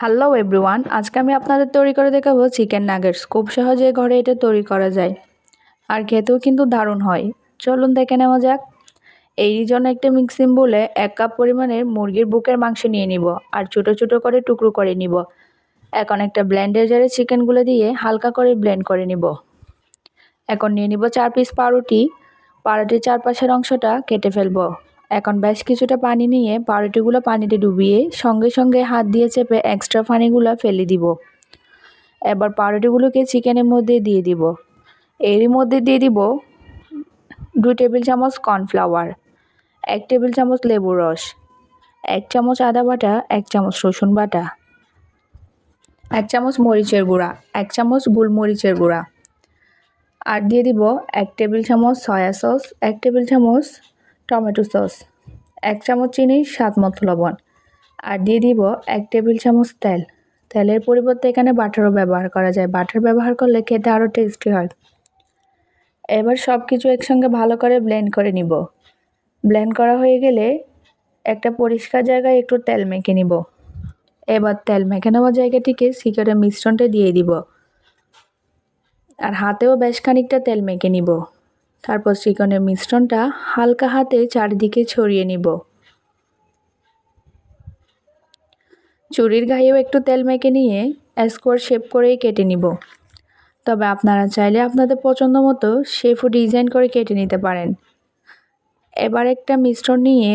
Hello everyone, আজকে আমি আপনাদের তৈরি করে দেখাবো চিকেন নাগেটস। খুব সহজে ঘরে এটা তৈরি করা যায় আর খেতেও কিন্তু দারুণ হয়। চলুন দেখে নেওয়া যাক। এই জন্য একটা মিক্সিং বলে 1 কাপ পরিমাণের মুরগির বুকের মাংস নিয়ে নিব আর ছোট ছোট করে টুকরো করে নিব। এখন একটা ব্লেন্ডার জারে চিকেনগুলো দিয়ে হালকা করে ব্লেন্ড করে নিব। এখন নিয়ে নিব 4 পিস পাউরুটি। পাউরুটির চারপাশের অংশটা কেটে ফেলবো। এখন বেশ কিছুটা পানি নিয়ে পাউরুটিগুলো পানিতে ডুবিয়ে সঙ্গে সঙ্গে হাত দিয়ে চেপে এক্সট্রা পানিগুলো ফেলে দিব। এবার পাউরুটিগুলোকে চিকেনের মধ্যে দিয়ে দিব। এরই মধ্যে দিয়ে দিব 2 টেবিল চামচ কর্নফ্লাওয়ার, 1 টেবিল চামচ লেবুর রস, 1 চামচ আদা বাটা, 1 চামচ রসুন বাটা, 1 চামচ মরিচের গুঁড়া, 1 চামচ গোলমরিচের গুঁড়া, আর দিয়ে দিব 1 টেবিল চামচ সয়া সস, 1 টেবিল চামচ টমেটো সস, 1 চামচ চিনি, স্বাদ মতো লবণ, আর দিয়ে দিব 1 টেবিল চামচ তেল। তেলের পরিবর্তে এখানে বাটারও ব্যবহার করা যায়। বাটার ব্যবহার করলে খেতে আরও টেস্টি হয়। এবার সব কিছু একসঙ্গে ভালো করে ব্লেন্ড করে নিব। ব্লেন্ড করা হয়ে গেলে একটা পরিষ্কার জায়গায় একটু তেল মেখে নিব। এবার তেল মেখে নেওয়া জায়গাটিকে চিকেনের মিশ্রণটা দিয়ে দিব আর হাতেও বেশ খানিকটা তেল মেখে নিব। তারপর চিকেনের মিশ্রণটা হালকা হাতে চারিদিকে ছড়িয়ে নিব। চুরির গায়েও একটু তেল মেখে নিয়ে স্কোয়ার শেপ করেই কেটে নিব। তবে আপনারা চাইলে আপনাদের পছন্দ মতো শেপও ডিজাইন করে কেটে নিতে পারেন। এবার একটা মিশ্রণ নিয়ে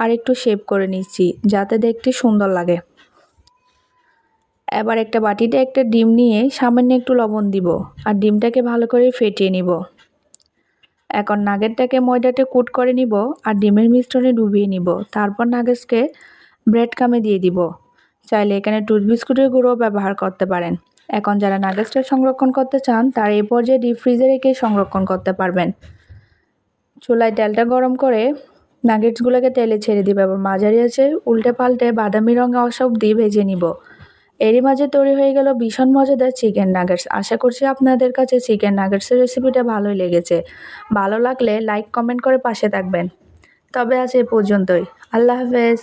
আর একটু শেপ করে নিচ্ছি যাতে দেখতে সুন্দর লাগে। এবার একটা বাটিতে একটা ডিম নিয়ে সামান্য একটু লবণ দিব আর ডিমটাকে ভালো করে ফেটিয়ে নিব। এখন নাগেটটাকে ময়দাতে কোট করে নিব আর ডিমের মিশ্রণে ডুবিয়ে নিব। তারপর নাগেটসকে ব্রেড ক্রামে দিয়ে দিব। চাইলে এখানে টুথ বিস্কুটের গুঁড়ো ব্যবহার করতে পারেন। এখন যারা নাগেটসটা সংরক্ষণ করতে চান তারা এই পর্যায়ে ডিপ ফ্রিজে রেখে সংরক্ষণ করতে পারবেন। চুলায় তেলটা গরম করে নাগেটসগুলোকে তেলে ছেড়ে দিব এবং মাঝারি আঁচে উল্টে পাল্টে বাদামি রঙে আসা অবধি ভেজে নিব। এরই মাঝে তৈরি হয়ে গেল ভীষণ মজাদার চিকেন নাগেটস। আশা করছি আপনাদের কাছে চিকেন নাগেটসের রেসিপিটা ভালোই লেগেছে। ভালো লাগলে লাইক কমেন্ট করে পাশে থাকবেন। তবে আজ এ পর্যন্তই। আল্লাহ হাফেজ।